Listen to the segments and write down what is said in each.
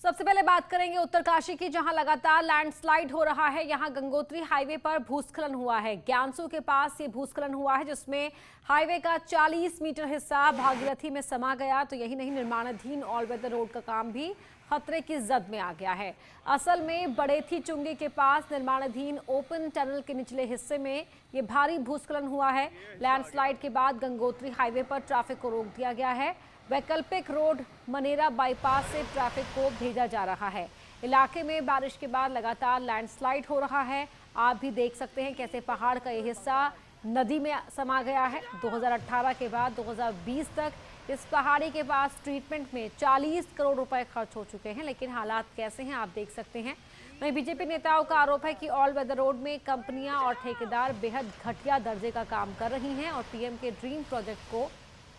सबसे पहले बात करेंगे उत्तरकाशी की, जहां लगातार लैंडस्लाइड हो रहा है। यहां गंगोत्री हाईवे पर भूस्खलन हुआ है। ज्ञानसू के पास ये भूस्खलन हुआ है, जिसमें हाईवे का 40 मीटर हिस्सा भागीरथी में समा गया। तो यही नहीं, निर्माणाधीन ऑल वेदर रोड का काम भी खतरे की जद में आ गया है। असल में बड़ेथी चुंगी के पास निर्माणाधीन ओपन टनल के निचले हिस्से में ये भारी भूस्खलन हुआ है। लैंडस्लाइड के बाद गंगोत्री हाईवे पर ट्रैफिक को रोक दिया गया है। वैकल्पिक रोड मनेरा बाईपास से ट्रैफिक को भेजा जा रहा है। इलाके में बारिश के बाद लगातार लैंडस्लाइड हो रहा है। आप भी देख सकते हैं कैसे पहाड़ का ये हिस्सा नदी में समा गया है। 2018 के बाद 2020 तक इस पहाड़ी के पास ट्रीटमेंट में 40 करोड़ रुपए खर्च हो चुके हैं, लेकिन हालात कैसे हैं आप देख सकते हैं। वहीं बीजेपी नेताओं का आरोप है कि ऑल वेदर रोड में कंपनियां और ठेकेदार बेहद घटिया दर्जे का काम कर रही हैं और पीएम के ड्रीम प्रोजेक्ट को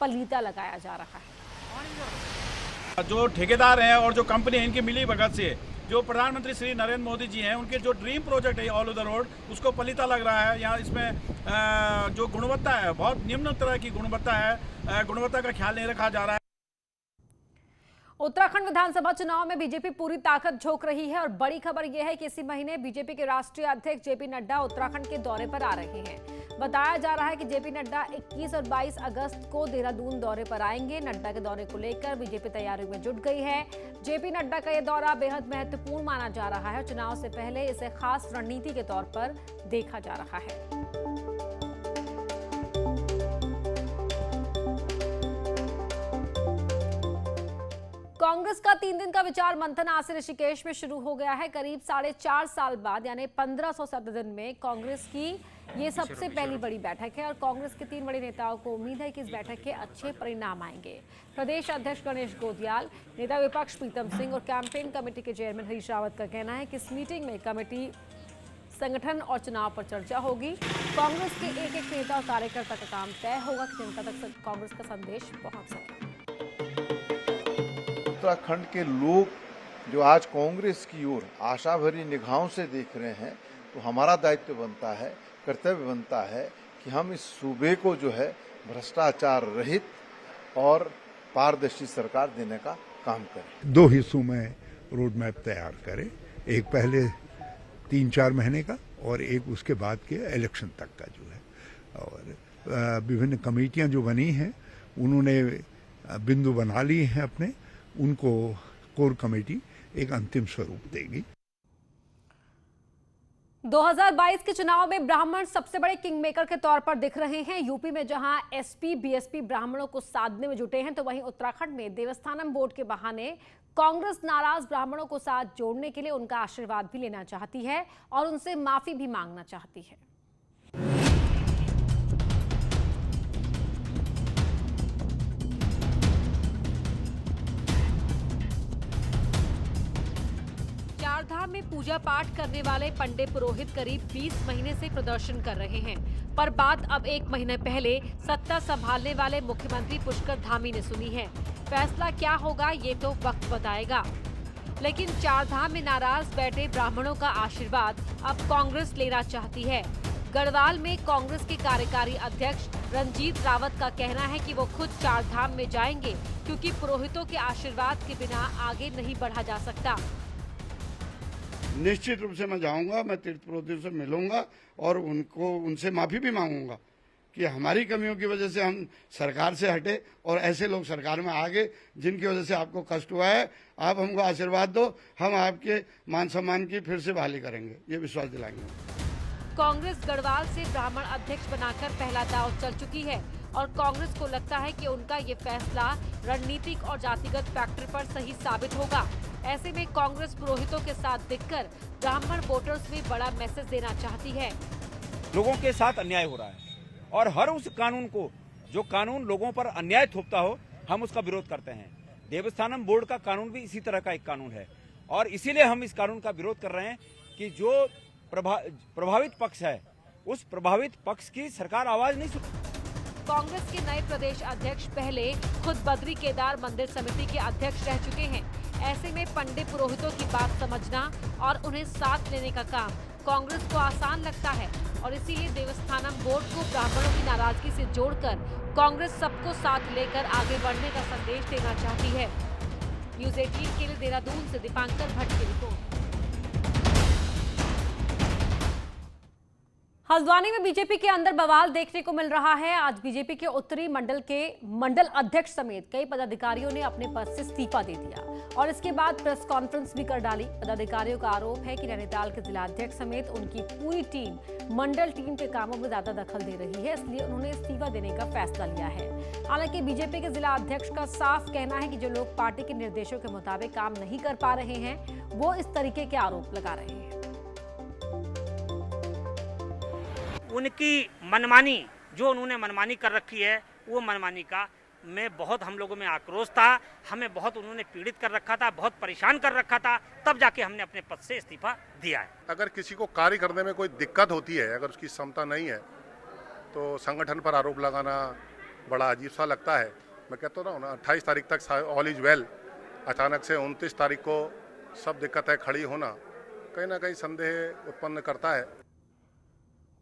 पलीता लगाया जा रहा है। जो ठेकेदार हैं और जो कंपनी है, इनकी मिली भगत से जो प्रधानमंत्री श्री नरेंद्र मोदी जी हैं, उनके जो ड्रीम प्रोजेक्ट है ऑल ओवर द रोड, उसको पलीता लग रहा है। यहाँ इसमें जो गुणवत्ता है, बहुत निम्न तरह की गुणवत्ता है, गुणवत्ता का ख्याल नहीं रखा जा रहा है। उत्तराखंड विधानसभा चुनाव में बीजेपी पूरी ताकत झोंक रही है और बड़ी खबर यह है कि इसी महीने बीजेपी के राष्ट्रीय अध्यक्ष जेपी नड्डा उत्तराखंड के दौरे पर आ रहे हैं। बताया जा रहा है कि जेपी नड्डा 21 और 22 अगस्त को देहरादून दौरे पर आएंगे। नड्डा के दौरे को लेकर बीजेपी तैयारियों में जुट गई है। जेपी नड्डा का यह दौरा बेहद महत्वपूर्ण माना जा रहा है। चुनाव से पहले इसे खास रणनीति के तौर पर देखा जा रहा है। कांग्रेस का 3 दिन का विचार मंथन आज से ऋषिकेश में शुरू हो गया है। करीब 4.5 साल बाद यानी 1507 दिन में कांग्रेस की ये सबसे पहली बड़ी बैठक है और कांग्रेस के 3 बड़े नेताओं को उम्मीद है कि इस बैठक के अच्छे परिणाम आएंगे। प्रदेश अध्यक्ष गणेश गोदियाल, नेता विपक्ष प्रीतम सिंह और कैंपेन कमेटी के चेयरमैन हरीश रावत का कहना है कि इस मीटिंग में कमेटी संगठन और चुनाव पर चर्चा होगी। कांग्रेस के एक नेता और कार्यकर्ता का काम तय होगा कि जनता तक कांग्रेस का संदेश पहुंच सके। उत्तराखंड के लोग जो आज कांग्रेस की ओर आशा भरी निगाहों से देख रहे हैं, तो हमारा दायित्व बनता है, कर्तव्य बनता है कि हम इस सूबे को जो है भ्रष्टाचार रहित और पारदर्शी सरकार देने का काम करें। 2 हिस्सों में रोड मैप तैयार करें, एक पहले 3-4 महीने का और एक उसके बाद के इलेक्शन तक का जो है। और विभिन्न कमेटियां जो बनी हैं, उन्होंने बिंदु बना ली हैं अपने, उनको कोर कमेटी एक अंतिम स्वरूप देगी। 2022 के चुनाव में ब्राह्मण सबसे बड़े किंगमेकर के तौर पर दिख रहे हैं। यूपी में जहां एसपी बीएसपी ब्राह्मणों को साधने में जुटे हैं, तो वहीं उत्तराखंड में देवस्थानम बोर्ड के बहाने कांग्रेस नाराज ब्राह्मणों को साथ जोड़ने के लिए उनका आशीर्वाद भी लेना चाहती है और उनसे माफी भी मांगना चाहती है। चारधाम में पूजा पाठ करने वाले पंडित पुरोहित करीब 20 महीने से प्रदर्शन कर रहे हैं, पर बात अब 1 महीने पहले सत्ता संभालने वाले मुख्यमंत्री पुष्कर धामी ने सुनी है। फैसला क्या होगा ये तो वक्त बताएगा, लेकिन चारधाम में नाराज बैठे ब्राह्मणों का आशीर्वाद अब कांग्रेस लेना चाहती है। गढ़वाल में कांग्रेस के कार्यकारी अध्यक्ष रंजीत रावत का कहना है कि वो खुद चारधाम में जाएंगे, क्योंकि पुरोहितों के आशीर्वाद के बिना आगे नहीं बढ़ा जा सकता। निश्चित रूप से मैं जाऊंगा, मैं तीर्थ पुरोहितों से मिलूंगा और उनसे माफी भी मांगूंगा कि हमारी कमियों की वजह से हम सरकार से हटे और ऐसे लोग सरकार में आ गए जिनकी वजह से आपको कष्ट हुआ है। आप हमको आशीर्वाद दो, हम आपके मान सम्मान की फिर से बहाली करेंगे, ये विश्वास दिलाएंगे। कांग्रेस गढ़वाल से ब्राह्मण अध्यक्ष बनाकर पहला दांव चल चुकी है और कांग्रेस को लगता है कि उनका ये फैसला रणनीतिक और जातिगत फैक्टर पर सही साबित होगा। ऐसे में कांग्रेस पुरोहितों के साथ दिखकर ब्राह्मण वोटर्स में बड़ा मैसेज देना चाहती है। लोगों के साथ अन्याय हो रहा है और हर उस कानून को, जो कानून लोगों पर अन्याय थोपता हो, हम उसका विरोध करते हैं। देवस्थानम बोर्ड का कानून भी इसी तरह का एक कानून है और इसीलिए हम इस कानून का विरोध कर रहे हैं कि जो प्रभावित पक्ष है, उस प्रभावित पक्ष की सरकार आवाज नहीं सुन। कांग्रेस के नए प्रदेश अध्यक्ष पहले खुद बद्री केदार मंदिर समिति के अध्यक्ष रह चुके हैं। ऐसे में पंडित पुरोहितों की बात समझना और उन्हें साथ लेने का काम कांग्रेस को आसान लगता है और इसीलिए देवस्थानम बोर्ड को ब्राह्मणों की नाराजगी से जोड़कर कांग्रेस सबको साथ लेकर आगे बढ़ने का संदेश देना चाहती है। न्यूज 18 के लिए देहरादून से दीपांकर भट्ट की रिपोर्ट। हल्द्वानी में बीजेपी के अंदर बवाल देखने को मिल रहा है। आज बीजेपी के उत्तरी मंडल के मंडल अध्यक्ष समेत कई पदाधिकारियों ने अपने पद से इस्तीफा दे दिया और इसके बाद प्रेस कॉन्फ्रेंस भी कर डाली। पदाधिकारियों का आरोप है कि नैनीताल के जिलाध्यक्ष समेत उनकी पूरी टीम मंडल टीम के कामों में ज्यादा दखल दे रही है, इसलिए उन्होंने इस्तीफा देने का फैसला लिया है। हालांकि बीजेपी के जिला अध्यक्ष का साफ कहना है कि जो लोग पार्टी के निर्देशों के मुताबिक काम नहीं कर पा रहे हैं वो इस तरीके के आरोप लगा रहे हैं। उनकी मनमानी, जो उन्होंने मनमानी कर रखी है, वो मनमानी का में बहुत हम लोगों में आक्रोश था। हमें बहुत उन्होंने पीड़ित कर रखा था, बहुत परेशान कर रखा था, तब जाके हमने अपने पद से इस्तीफा दिया है। अगर किसी को कार्य करने में कोई दिक्कत होती है, अगर उसकी क्षमता नहीं है, तो संगठन पर आरोप लगाना बड़ा अजीब सा लगता है। मैं कहता हूँ ना, 28 तारीख तक ऑल इज वेल, अचानक से 29 तारीख को सब दिक्कतें खड़ी होना कहीं ना कहीं संदेह उत्पन्न करता है।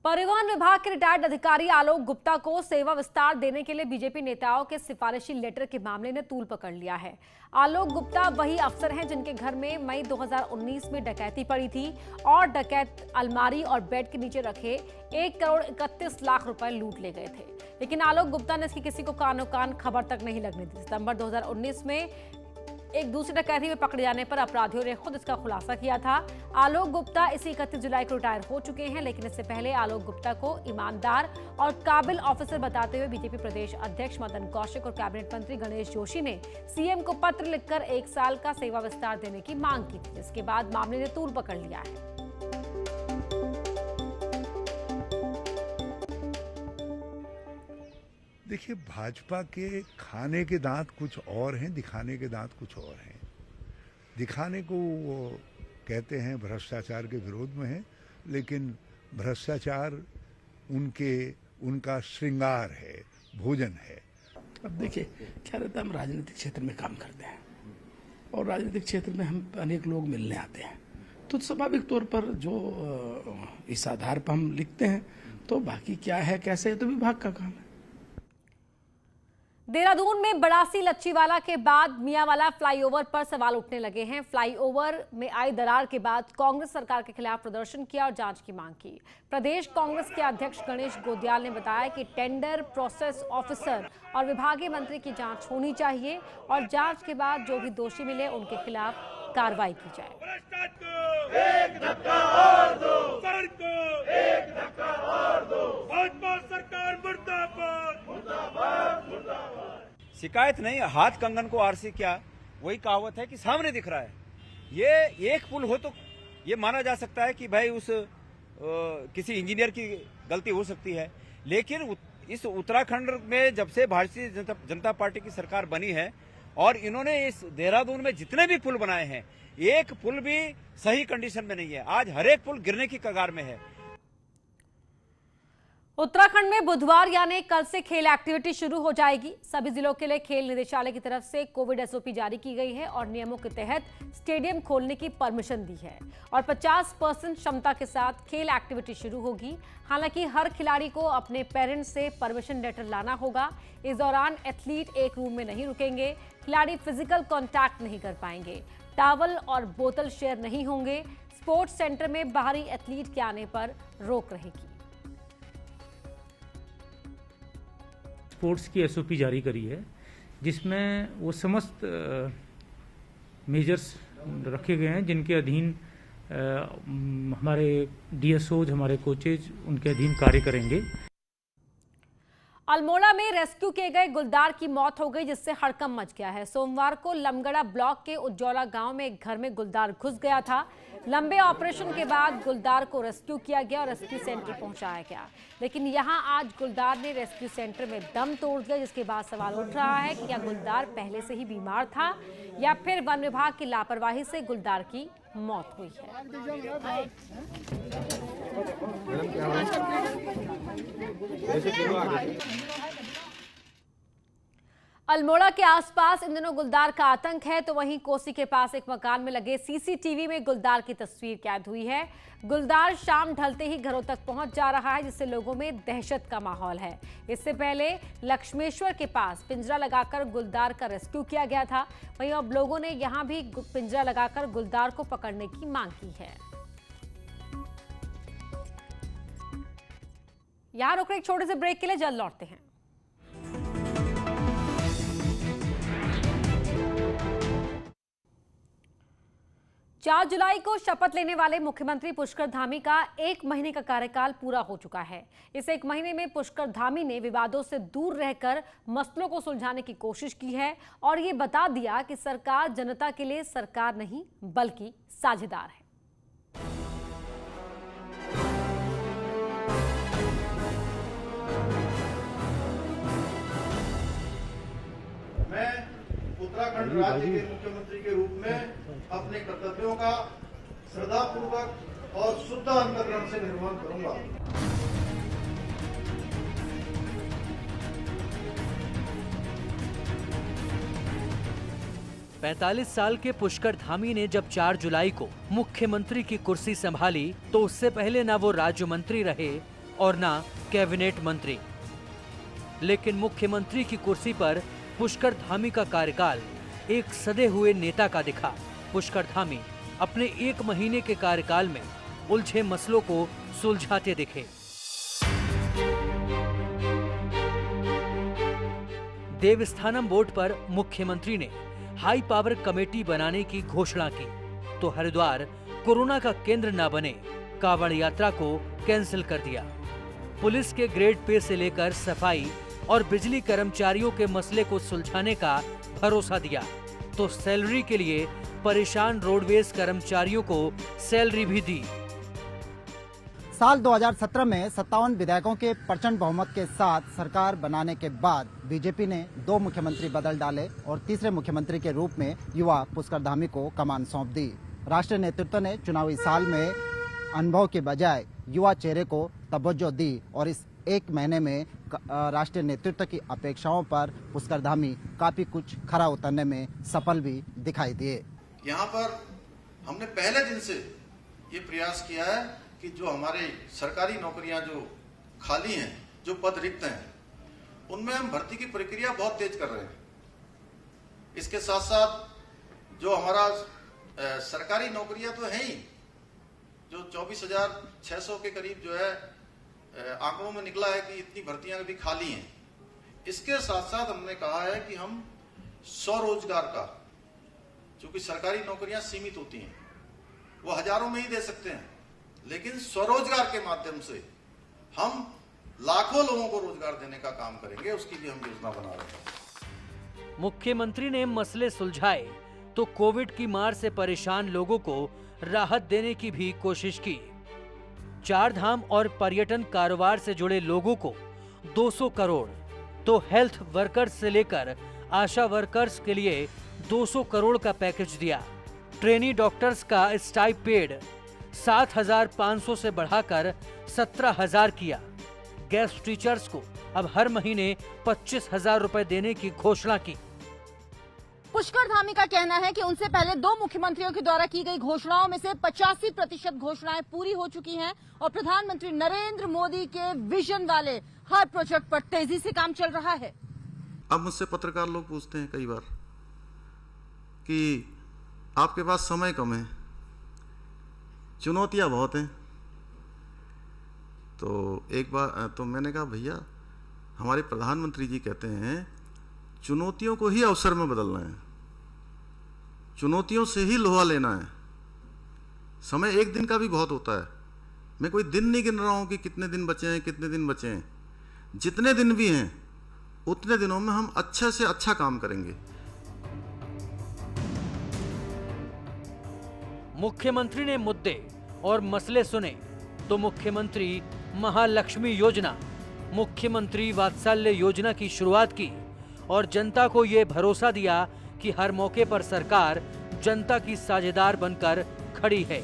परिवहन विभाग के रिटायर्ड अधिकारी आलोक गुप्ता को सेवा विस्तार देने के लिए बीजेपी नेताओं के सिफारिशी लेटर के मामले ने तूल पकड़ लिया है। आलोक गुप्ता वही अफसर हैं जिनके घर में मई 2019 में डकैती पड़ी थी और डकैत अलमारी और बेड के नीचे रखे 1 करोड़ 31 लाख रुपए लूट ले गए थे, लेकिन आलोक गुप्ता ने इसकी किसी को कानो कान खबर तक नहीं लगने दी। सितंबर 2019 में एक दूसरी डकैती में पकड़े जाने पर अपराधियों ने खुद इसका खुलासा किया था। आलोक गुप्ता इसी 31 जुलाई को रिटायर हो चुके हैं, लेकिन इससे पहले आलोक गुप्ता को ईमानदार और काबिल ऑफिसर बताते हुए बीजेपी प्रदेश अध्यक्ष मदन कौशिक और कैबिनेट मंत्री गणेश जोशी ने सीएम को पत्र लिखकर 1 साल का सेवा विस्तार देने की मांग की थी, जिसके बाद मामले ने तूल पकड़ लिया है। देखिए, भाजपा के खाने के दांत कुछ और हैं, दिखाने के दांत कुछ और हैं। दिखाने को वो कहते हैं भ्रष्टाचार के विरोध में है, लेकिन भ्रष्टाचार उनका श्रृंगार है, भोजन है। अब देखिए क्या रहता है, हम राजनीतिक क्षेत्र में काम करते हैं और राजनीतिक क्षेत्र में हम अनेक लोग मिलने आते हैं, तो स्वाभाविक तौर पर जो इस आधार पर हम लिखते हैं, तो बाकी क्या है कैसे है तो विभाग का काम है। देहरादून में बड़ासी लच्छीवाला के बाद मियांवाला फ्लाईओवर पर सवाल उठने लगे हैं। फ्लाईओवर में आई दरार के बाद कांग्रेस सरकार के खिलाफ प्रदर्शन किया और जांच की मांग की। प्रदेश कांग्रेस के अध्यक्ष गणेश गोदियाल ने बताया कि टेंडर प्रोसेस ऑफिसर और विभागीय मंत्री की जांच होनी चाहिए और जांच के बाद जो भी दोषी मिले उनके खिलाफ कार्रवाई की जाए। एक धक्का और दो, एक धक्का और दो, भाजपा सरकार मुर्दाबाद, मुर्दाबाद, मुर्दाबाद। शिकायत नहीं, हाथ कंगन को आरसी क्या, वही कहावत है कि सामने दिख रहा है। ये एक पुल हो तो ये माना जा सकता है कि भाई उस किसी इंजीनियर की गलती हो सकती है, लेकिन इस उत्तराखंड में जब से भारतीय जनता पार्टी की सरकार बनी है और इन्होंने इस देहरादून में जितने भी पुल बनाए हैं, एक पुल भी सही कंडीशन में नहीं है। आज हर एक पुल गिरने की कगार में है। उत्तराखंड में बुधवार यानी कल से खेल एक्टिविटी शुरू हो जाएगी। सभी जिलों के लिए खेल निदेशालय की तरफ से कोविड एसओपी जारी की गई है और नियमों के तहत स्टेडियम खोलने की परमिशन दी है और 50% क्षमता के साथ खेल एक्टिविटी शुरू होगी। हालांकि हर खिलाड़ी को अपने पेरेंट्स से परमिशन लेटर लाना होगा। इस दौरान एथलीट एक रूम में नहीं रुकेंगे, खिलाड़ी फिजिकल कॉन्टैक्ट नहीं कर पाएंगे, टॉवल और बोतल शेयर नहीं होंगे। स्पोर्ट्स सेंटर में बाहरी एथलीट के आने पर रोक रहेगी। स्पोर्ट्स की एसओपी जारी करी है, जिसमें वो समस्त मेजर्स रखे गए हैं जिनके अधीन हमारे डीएसओज, हमारे कोचेज उनके अधीन कार्य करेंगे। अल्मोड़ा में रेस्क्यू किए गए गुलदार की मौत हो गई, जिससे हड़कंप मच गया है। सोमवार को लमगड़ा ब्लॉक के उज्जौला गांव में एक घर में गुलदार घुस गया था। लंबे ऑपरेशन के बाद गुलदार को रेस्क्यू किया गया और रेस्क्यू सेंटर पहुंचाया गया, लेकिन यहां आज गुलदार ने रेस्क्यू सेंटर में दम तोड़ दिया, जिसके बाद सवाल उठ रहा है कि क्या गुलदार पहले से ही बीमार था या फिर वन विभाग की लापरवाही से गुलदार की मौत हुई है। अल्मोड़ा के आसपास इन दिनों गुलदार का आतंक है, तो वहीं कोसी के पास एक मकान में लगे सीसीटीवी में गुलदार की तस्वीर कैद हुई है। गुलदार शाम ढलते ही घरों तक पहुंच जा रहा है, जिससे लोगों में दहशत का माहौल है। इससे पहले लक्ष्मेश्वर के पास पिंजरा लगाकर गुलदार का रेस्क्यू किया गया था। वहीं अब लोगों ने यहां भी पिंजरा लगाकर गुलदार को पकड़ने की मांग की है। यहां रुक एक छोटे से ब्रेक के लिए, जल्द लौटते हैं। 4 जुलाई को शपथ लेने वाले मुख्यमंत्री पुष्कर धामी का 1 महीने का कार्यकाल पूरा हो चुका है। इस 1 महीने में पुष्कर धामी ने विवादों से दूर रहकर मसलों को सुलझाने की कोशिश की है और ये बता दिया कि सरकार जनता के लिए सरकार नहीं बल्कि साझेदार है। मैं उत्तराखंड राज्य के मुख्यमंत्री के रूप में अपने कर्तव्यों का श्रद्धापूर्वक और शुद्ध अंतःकरण से निर्वहन करूंगा। पैंतालीस साल के पुष्कर धामी ने जब 4 जुलाई को मुख्यमंत्री की कुर्सी संभाली तो उससे पहले ना वो राज्य मंत्री रहे और ना कैबिनेट मंत्री, लेकिन मुख्यमंत्री की कुर्सी पर पुष्कर धामी का कार्यकाल एक सदे हुए नेता का दिखा। पुष्कर धामी अपने 1 महीने के कार्यकाल में उलझे मसलों को सुलझाते दिखे। देवस्थानम बोर्ड पर मुख्यमंत्री ने हाई पावर कमेटी बनाने की घोषणा की तो हरिद्वार कोरोना का केंद्र न बने कांवड़ यात्रा को कैंसिल कर दिया। पुलिस के ग्रेड पे से लेकर सफाई और बिजली कर्मचारियों के मसले को सुलझाने का भरोसा दिया तो सैलरी के लिए परेशान रोडवेज कर्मचारियों को सैलरी भी दी। साल 2017 में 57 विधायकों के प्रचंड बहुमत के साथ सरकार बनाने के बाद बीजेपी ने 2 मुख्यमंत्री बदल डाले और तीसरे मुख्यमंत्री के रूप में युवा पुष्कर धामी को कमान सौंप दी। राष्ट्रीय नेतृत्व ने चुनावी साल में अनुभव के बजाय युवा चेहरे को तवज्जो दी और इस 1 महीने में राष्ट्रीय नेतृत्व की अपेक्षाओं पर पुष्कर धामी काफी कुछ खरा उतरने में सफल भी दिखाई दिए। यहाँ पर हमने पहले दिन से ये प्रयास किया है कि जो हमारे सरकारी नौकरियां जो खाली हैं, जो पद रिक्त हैं, उनमें हम भर्ती की प्रक्रिया बहुत तेज कर रहे हैं। इसके साथ साथ जो हमारा सरकारी नौकरियां तो हैं ही, जो 24,600 के करीब जो है आंकड़ों में निकला है कि इतनी भर्तियां भी खाली हैं। इसके साथ साथ हमने कहा है कि हम स्वरोजगार का, चूंकि सरकारी नौकरियां सीमित होती हैं, वो हजारों में ही दे सकते हैं, लेकिन स्वरोजगार के माध्यम से हम लाखों लोगों को रोजगार देने का काम करेंगे, उसकी भी हम योजना बना रहे हैं। मुख्यमंत्री ने मसले सुलझाए तो कोविड की मार से परेशान लोगों को राहत देने की भी कोशिश की। 4 धाम और पर्यटन कारोबार से जुड़े लोगों को 200 करोड़ तो हेल्थ वर्कर्स से लेकर आशा वर्कर्स के लिए 200 करोड़ का पैकेज दिया। ट्रेनी डॉक्टर्स का स्टाइपेड 7,500 से बढ़ाकर 17,000 किया। गेस्ट टीचर्स को अब हर महीने 25,000 रुपए देने की घोषणा की। पुष्कर धामी का कहना है कि उनसे पहले 2 मुख्यमंत्रियों के द्वारा की गई घोषणाओं में से 85% घोषणाएं पूरी हो चुकी हैं और प्रधानमंत्री नरेंद्र मोदी के विजन वाले हर प्रोजेक्ट पर तेजी से काम चल रहा है। अब मुझसे पत्रकार लोग पूछते हैं कई बार कि आपके पास समय कम है, चुनौतियां बहुत हैं। तो एक बार तो मैंने कहा भैया, हमारे प्रधानमंत्री जी कहते हैं चुनौतियों को ही अवसर में बदलना है, चुनौतियों से ही लोहा लेना है। समय एक दिन का भी बहुत होता है। मैं कोई दिन नहीं गिन रहा हूं कि कितने दिन बचे हैं, कितने दिन बचे हैं। जितने दिन भी हैं उतने दिनों में हम अच्छे से अच्छा काम करेंगे। मुख्यमंत्री ने मुद्दे और मसले सुने तो मुख्यमंत्री महालक्ष्मी योजना, मुख्यमंत्री वात्सल्य योजना की शुरुआत की और जनता को ये भरोसा दिया कि हर मौके पर सरकार जनता की साझेदार बनकर खड़ी है।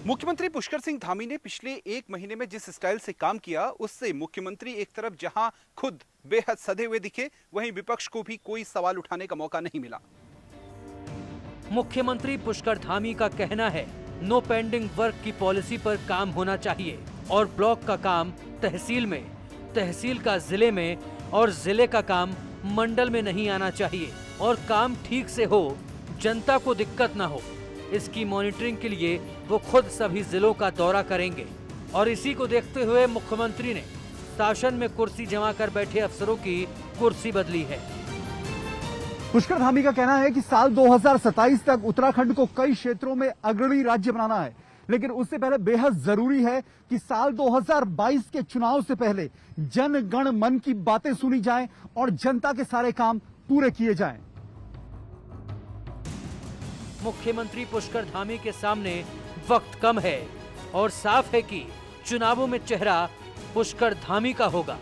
मुख्यमंत्री पुष्कर सिंह धामी ने पिछले 1 महीने में जिस स्टाइल से काम किया, उससे मुख्यमंत्री एक तरफ जहां खुद बेहद सधे हुए दिखे, वहीं विपक्ष को भी कोई सवाल उठाने का मौका नहीं मिला। मुख्यमंत्री पुष्कर धामी का कहना है, नो पेंडिंग वर्क की पॉलिसी पर काम होना चाहिए और ब्लॉक का काम तहसील में, तहसील का जिले में और जिले का काम मंडल में नहीं आना चाहिए और काम ठीक से हो, जनता को दिक्कत ना हो। इसकी मॉनिटरिंग के लिए वो खुद सभी जिलों का दौरा करेंगे और इसी को देखते हुए मुख्यमंत्री ने शासन में कुर्सी जमा कर बैठे अफसरों की कुर्सी बदली है। पुष्कर धामी का कहना है कि साल 2027 तक उत्तराखंड को कई क्षेत्रों में अग्रणी राज्य बनाना है, लेकिन उससे पहले बेहद जरूरी है कि साल 2022 के चुनाव से पहले जन गण मन की बातें सुनी जाएं और जनता के सारे काम पूरे किए जाएं। मुख्यमंत्री पुष्कर धामी के सामने वक्त कम है और साफ है कि चुनावों में चेहरा पुष्कर धामी का होगा।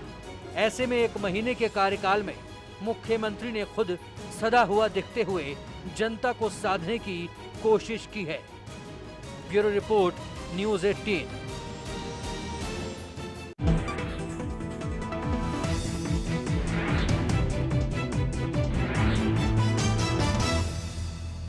ऐसे में 1 महीने के कार्यकाल में मुख्यमंत्री ने खुद सदा हुआ दिखते हुए जनता को साधने की कोशिश की है। Bureau report, news 18।